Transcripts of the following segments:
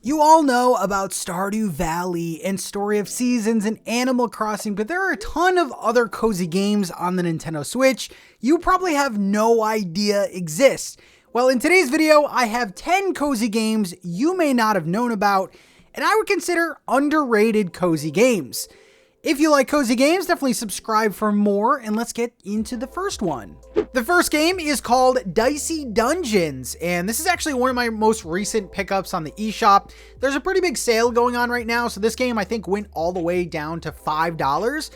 You all know about Stardew Valley and Story of Seasons and Animal Crossing, but there are a ton of other cozy games on the Nintendo Switch you probably have no idea exist. Well, in today's video, I have 10 cozy games you may not have known about, and I would consider underrated cozy games. If you like cozy games, definitely subscribe for more, and let's get into the first one. The first game is called Dicey Dungeons, and this is actually one of my most recent pickups on the eShop. There's a pretty big sale going on right now, so this game I think went all the way down to $5.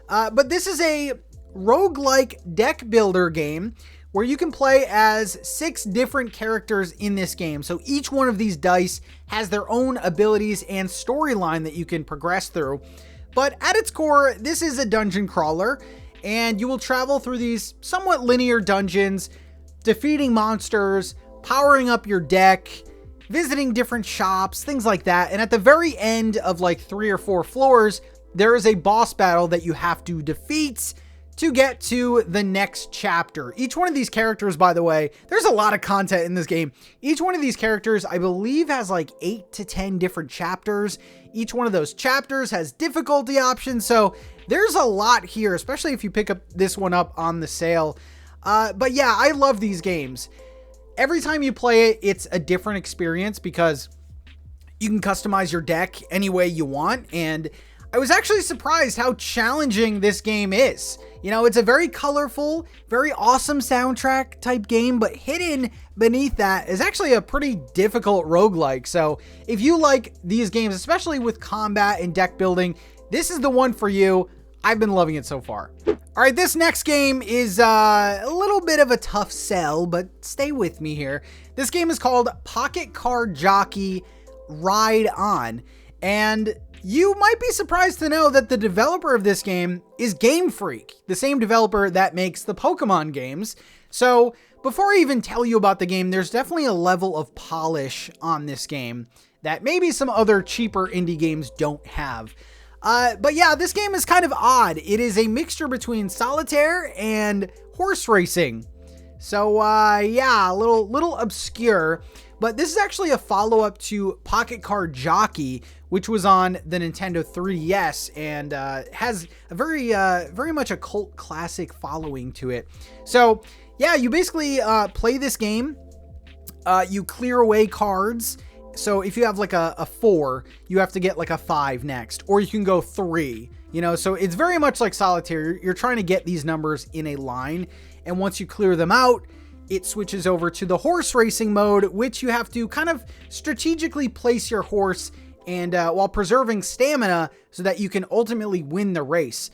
But this is a roguelike deck builder game where you can play as 6 different characters in this game. So each one of these dice has their own abilities and storyline that you can progress through. But at its core, this is a dungeon crawler, and you will travel through these somewhat linear dungeons, defeating monsters, powering up your deck, visiting different shops, things like that. And at the very end of like 3 or 4 floors, there is a boss battle that you have to defeat to get to the next chapter. Each one of these characters, by the way, there's a lot of content in this game. Each one of these characters, I believe, has like 8 to 10 different chapters. Each one of those chapters has difficulty options. So there's a lot here, especially if you pick up this one up on the sale. But yeah, I love these games. Every time you play it, it's a different experience because you can customize your deck any way you want. And I was actually surprised how challenging this game is. You know, it's a very colorful, very awesome soundtrack type game, but hidden beneath that is actually a pretty difficult roguelike. So if you like these games, especially with combat and deck building, this is the one for you. I've been loving it so far. All right, this next game is a little bit of a tough sell, but stay with me here. This game is called Pocket Card Jockey Ride On, and you might be surprised to know that the developer of this game is Game Freak, the same developer that makes the Pokemon games. So before I even tell you about the game, there's definitely a level of polish on this game that maybe some other cheaper indie games don't have. But yeah, this game is kind of odd. It is a mixture between solitaire and horse racing. So yeah, a little obscure. But this is actually a follow-up to Pocket Card Jockey, which was on the Nintendo 3DS and has a very much a cult classic following to it. So yeah, you basically play this game. You clear away cards. So if you have like a 4, you have to get like a 5 next, or you can go 3. You know, so it's very much like solitaire. You're trying to get these numbers in a line, and once you clear them out, it switches over to the horse racing mode, which you have to kind of strategically place your horse and while preserving stamina so that you can ultimately win the race.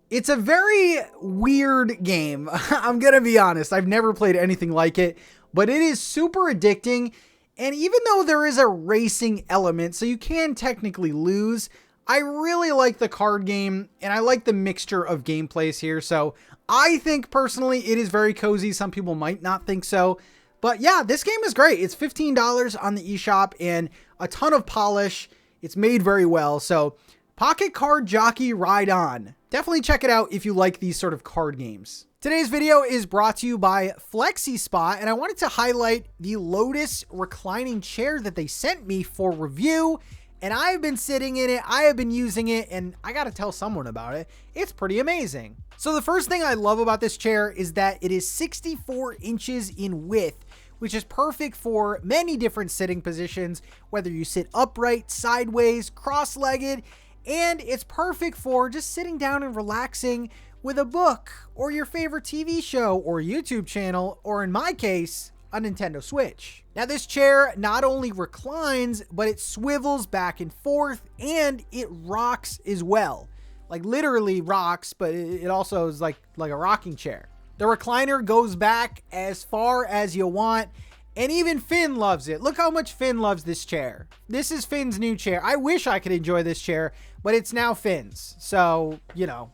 It's a very weird game. I'm going to be honest. I've never played anything like it, but it is super addicting. And even though there is a racing element, so you can technically lose, I really like the card game and I like the mixture of gameplays here. So I think personally it is very cozy. Some people might not think so, but yeah, this game is great. It's $15 on the eShop and a ton of polish. It's made very well. So Pocket Card Jockey Ride On. Definitely check it out if you like these sort of card games. Today's video is brought to you by FlexiSpot, and I wanted to highlight the Lotus reclining chair that they sent me for review. And I've been sitting in it, I have been using it, and I gotta tell someone about it. It's pretty amazing. So the first thing I love about this chair is that it is 64 inches in width, which is perfect for many different sitting positions, whether you sit upright, sideways, cross-legged, and it's perfect for just sitting down and relaxing with a book or your favorite TV show or YouTube channel, or in my case, a Nintendo Switch. Now this chair not only reclines, but it swivels back and forth and it rocks as well. Like literally rocks, but it also is like a rocking chair. The recliner goes back as far as you want, and even Finn loves it. Look how much Finn loves this chair. This is Finn's new chair. I wish I could enjoy this chair, but it's now Finn's. So, you know,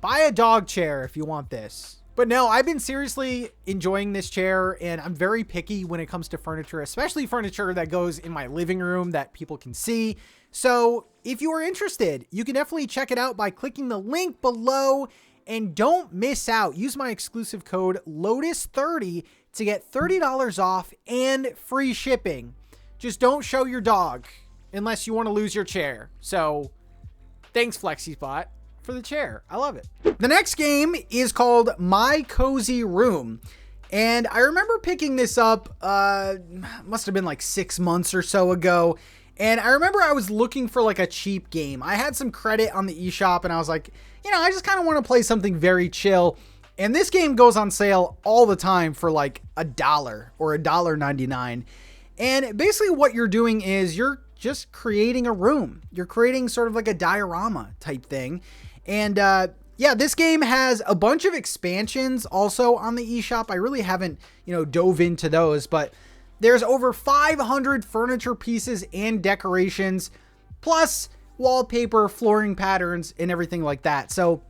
buy a dog chair if you want this. But no, I've been seriously enjoying this chair, and I'm very picky when it comes to furniture, especially furniture that goes in my living room that people can see. So if you are interested, you can definitely check it out by clicking the link below, and don't miss out. Use my exclusive code LOTUS30 to get $30 off and free shipping. Just don't show your dog unless you want to lose your chair. So thanks, FlexiSpot, for the chair. I love it. The next game is called My Cozy Room. And I remember picking this up, must have been like 6 months or so ago. And I remember I was looking for like a cheap game. I had some credit on the eShop and I was like, you know, I just kind of want to play something very chill. And this game goes on sale all the time for like $1 or $1.99. And basically what you're doing is you're just creating a room. You're creating sort of like a diorama type thing. And yeah, this game has a bunch of expansions also on the eShop. I really haven't, you know, dove into those, but there's over 500 furniture pieces and decorations, plus wallpaper, flooring patterns, and everything like that. So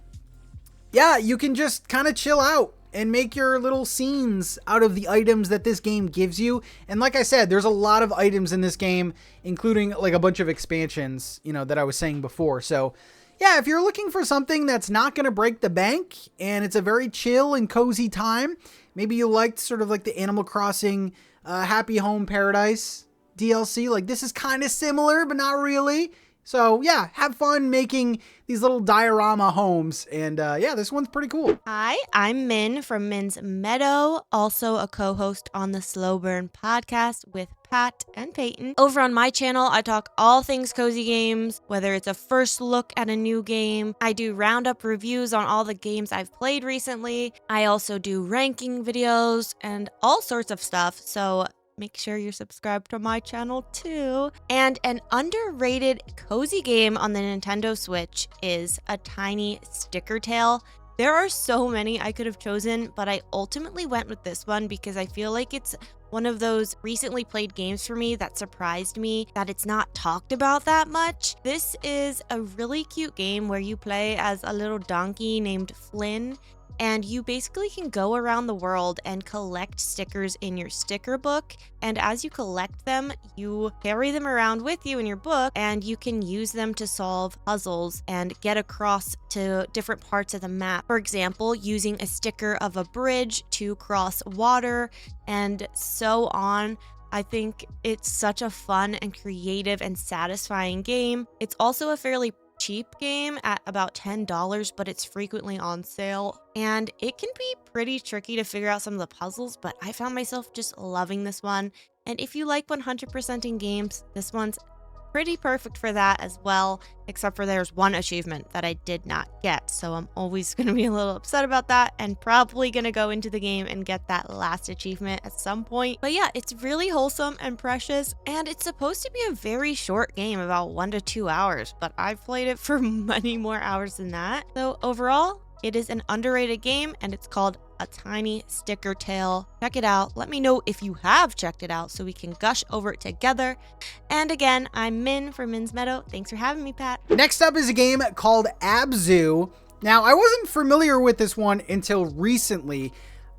yeah, you can just kind of chill out and make your little scenes out of the items that this game gives you. And like I said, there's a lot of items in this game, including like a bunch of expansions, you know, that I was saying before. So yeah, if you're looking for something that's not going to break the bank and it's a very chill and cozy time, maybe you liked sort of like the Animal Crossing Happy Home Paradise DLC. Like this is kind of similar, but not really. So yeah, have fun making these little diorama homes. And yeah, this one's pretty cool. Hi, I'm Min from Min's Meadow, also a co-host on the Slow Burn podcast with Pat and Peyton. Over on my channel, I talk all things cozy games, whether it's a first look at a new game. I do roundup reviews on all the games I've played recently. I also do ranking videos and all sorts of stuff. So make sure you're subscribed to my channel too. And an underrated cozy game on the Nintendo Switch is A Tiny Sticker Tale. There are so many I could have chosen, but I ultimately went with this one because I feel like it's one of those recently played games for me that surprised me that it's not talked about that much. This is a really cute game where you play as a little donkey named Flynn, and you basically can go around the world and collect stickers in your sticker book. And as you collect them, you carry them around with you in your book, and you can use them to solve puzzles and get across to different parts of the map. For example, using a sticker of a bridge to cross water and so on. I think it's such a fun and creative and satisfying game. It's also a fairly cheap game at about $10, but it's frequently on sale, and it can be pretty tricky to figure out some of the puzzles, but I found myself just loving this one. And if you like 100% in games, this one's pretty perfect for that as well, except for there's one achievement that I did not get, so I'm always going to be a little upset about that and probably going to go into the game and get that last achievement at some point. But yeah, it's really wholesome and precious, and it's supposed to be a very short game, about 1 to 2 hours, but I've played it for many more hours than that. So overall, it is an underrated game, and it's called A Tiny Sticker Tale. Check it out. Let me know if you have checked it out so we can gush over it together. And again, I'm Min from Min's Meadow. Thanks for having me, Pat. Next up is a game called Abzu. Now, I wasn't familiar with this one until recently.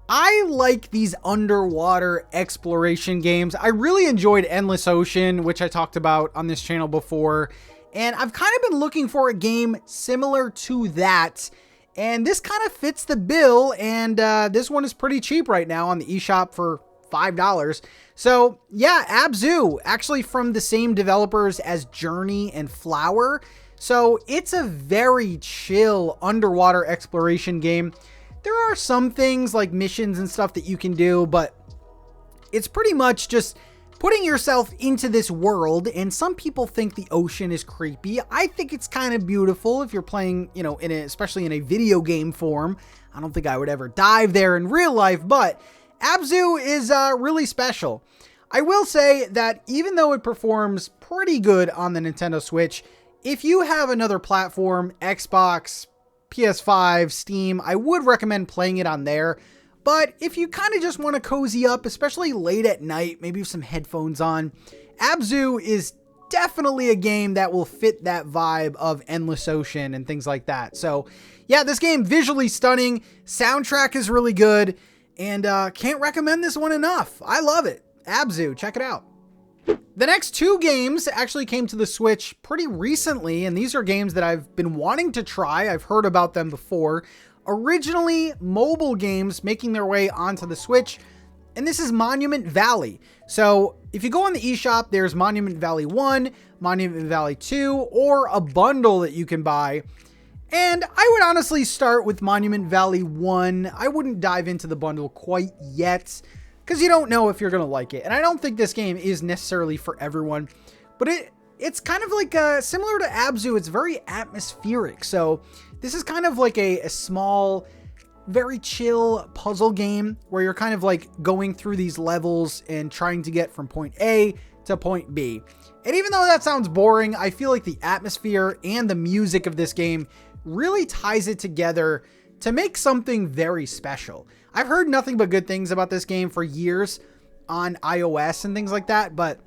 I like these underwater exploration games. I really enjoyed Endless Ocean, which I talked about on this channel before. And I've kind of been looking for a game similar to that. And this kind of fits the bill, and this one is pretty cheap right now on the eShop for $5. So yeah, Abzu, actually from the same developers as Journey and Flower. So it's a very chill underwater exploration game. There are some things like missions and stuff that you can do, but it's pretty much just putting yourself into this world. And some people think the ocean is creepy. I think it's kind of beautiful if you're playing, you know, especially in a video game form. I don't think I would ever dive there in real life, but Abzu is really special. I will say that even though it performs pretty good on the Nintendo Switch, if you have another platform, Xbox, PS5, Steam, I would recommend playing it on there. But if you kind of just want to cozy up, especially late at night, maybe with some headphones on, Abzu is definitely a game that will fit that vibe of Endless Ocean and things like that. So yeah, this game, visually stunning, soundtrack is really good, and can't recommend this one enough. I love it. Abzu, check it out. The next two games actually came to the Switch pretty recently, and these are games that I've been wanting to try. I've heard about them before. Originally mobile games making their way onto the Switch. and this is Monument Valley. So if you go on the eShop, there's Monument Valley 1, Monument Valley 2, or a bundle that you can buy. And I would honestly start with Monument Valley 1. I wouldn't dive into the bundle quite yet, because you don't know if you're going to like it. And I don't think this game is necessarily for everyone, but it's kind of like similar to Abzu. It's very atmospheric. So this is kind of like a small, very chill puzzle game where you're kind of like going through these levels and trying to get from point A to point B. And even though that sounds boring, I feel like the atmosphere and the music of this game really ties it together to make something very special. I've heard nothing but good things about this game for years on iOS and things like that, but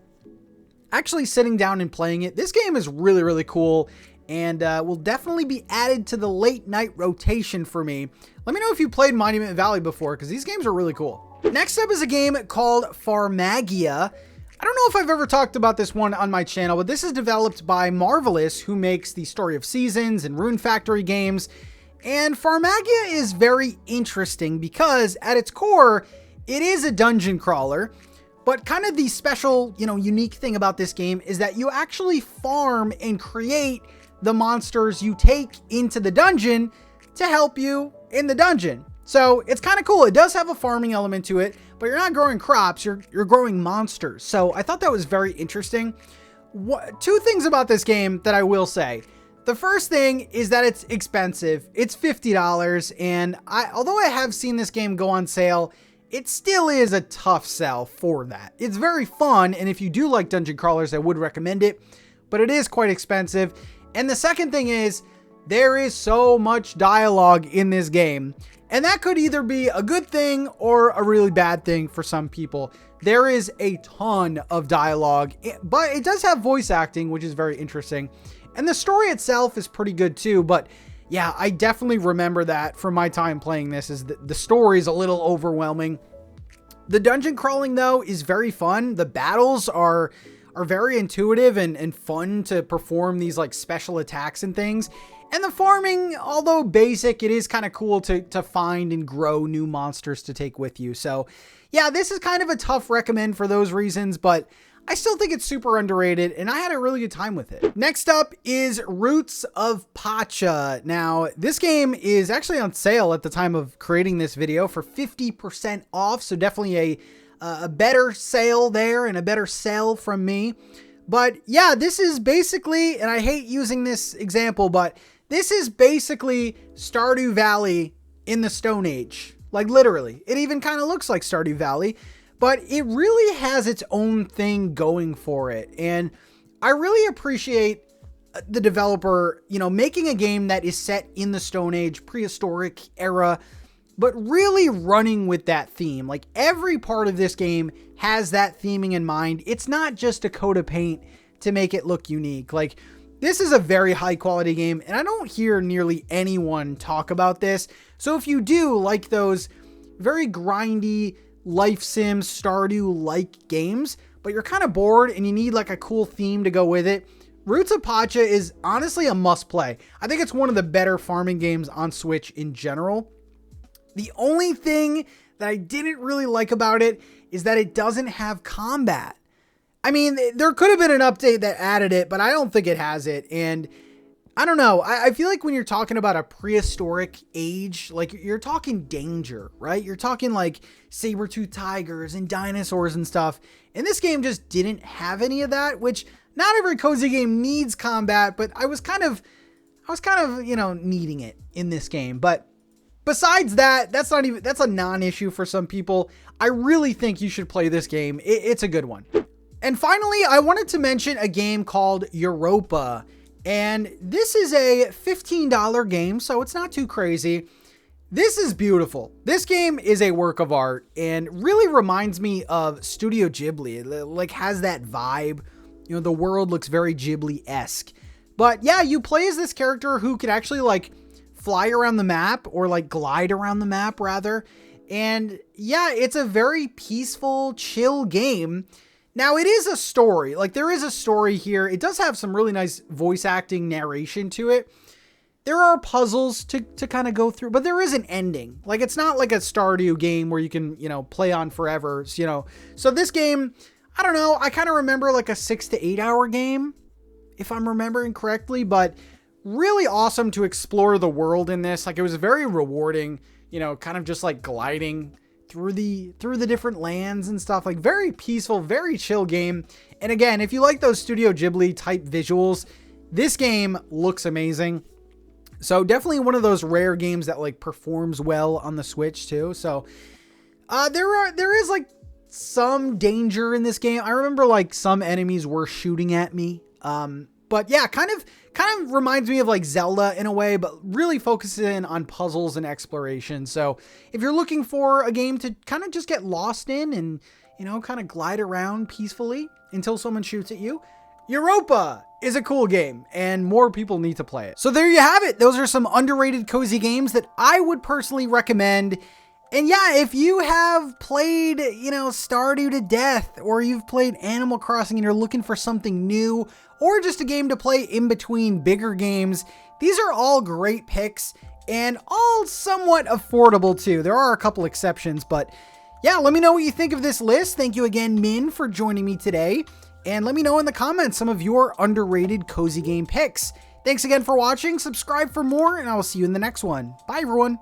actually sitting down and playing it, this game is really, really cool, and will definitely be added to the late night rotation for me. Let me know if you played Monument Valley before, because these games are really cool. Next up is a game called Farmagia. I don't know if I've ever talked about this one on my channel, but this is developed by Marvelous, who makes the Story of Seasons and Rune Factory games. And Farmagia is very interesting because at its core, it is a dungeon crawler. But kind of the special, unique thing about this game is that you actually farm and create the monsters you take into the dungeon to help you in the dungeon. So it's kind of cool. It does have a farming element to it, but you're not growing crops, you're growing monsters. So I thought that was very interesting. Two things about this game that I will say. The first thing is that it's expensive. It's $50, and although I have seen this game go on sale, it still is a tough sell for that. It's very fun, and if you do like dungeon crawlers, I would recommend it, but it is quite expensive. And the second thing is, there is so much dialogue in this game, and that could either be a good thing or a really bad thing for some people. There is a ton of dialogue, but it does have voice acting, which is very interesting. And the story itself is pretty good too, but yeah, I definitely remember that from my time playing this, is that the story is a little overwhelming. The dungeon crawling, though, is very fun. The battles are very intuitive and fun to perform these like special attacks and things. And the farming, although basic, it is kind of cool to find and grow new monsters to take with you. So yeah, this is kind of a tough recommend for those reasons, but I still think it's super underrated, and I had a really good time with it. Next up is Roots of Pacha. Now, this game is actually on sale at the time of creating this video for 50% off, so definitely a better sale there and a better sell from me. But yeah, this is basically, and I hate using this example, but this is basically Stardew Valley in the Stone Age. Like literally, it even kind of looks like Stardew Valley. But it really has its own thing going for it. And I really appreciate the developer, making a game that is set in the Stone Age, prehistoric era, but really running with that theme. Like every part of this game has that theming in mind. It's not just a coat of paint to make it look unique. Like this is a very high quality game, and I don't hear nearly anyone talk about this. So if you do like those very grindy, life sims, Stardew-like games, but you're kind of bored and you need like a cool theme to go with it, Roots of Pacha is honestly a must play. I think it's one of the better farming games on Switch in general. The only thing that I didn't really like about it is that it doesn't have combat. I mean, there could have been an update that added it, but I don't think it has it. And I don't know. I feel like when you're talking about a prehistoric age, like you're talking danger, right? You're talking like saber-toothed tigers and dinosaurs and stuff. And this game just didn't have any of that, which not every cozy game needs combat, but I was kind of, needing it in this game. But besides that, that's a non-issue for some people. I really think you should play this game. It's a good one. And finally, I wanted to mention a game called Europa. And this is a $15 game, so it's not too crazy. This is beautiful. This game is a work of art and really reminds me of Studio Ghibli. It like has that vibe. The world looks very Ghibli-esque. But yeah, you play as this character who can actually like fly around the map, or like glide around the map rather. And yeah, it's a very peaceful, chill game. Now, it is a story. Like, there is a story here. It does have some really nice voice acting narration to it. there are puzzles to kind of go through, but there is an ending. Like, it's not like a Stardew game where you can, play on forever, So this game, I don't know, I kind of remember like a 6 to 8 hour game, if I'm remembering correctly, but really awesome to explore the world in this. Like, it was very rewarding, kind of just like gliding through the different lands and stuff. Like, very peaceful, very chill game. And again, if you like those Studio Ghibli type visuals, this game looks amazing. So definitely one of those rare games that like performs well on the Switch too. So there is like some danger in this game. I remember like some enemies were shooting at me. But yeah, kind of reminds me of like Zelda in a way, but really focusing on puzzles and exploration. So if you're looking for a game to kind of just get lost in and, kind of glide around peacefully until someone shoots at you, Europa is a cool game and more people need to play it. So there you have it. Those are some underrated cozy games that I would personally recommend. And yeah, if you have played, Stardew to death, or you've played Animal Crossing and you're looking for something new, or just a game to play in between bigger games, these are all great picks and all somewhat affordable too. There are a couple exceptions, but yeah, let me know what you think of this list. Thank you again, Min, for joining me today. And let me know in the comments some of your underrated cozy game picks. Thanks again for watching. Subscribe for more, and I will see you in the next one. Bye, everyone.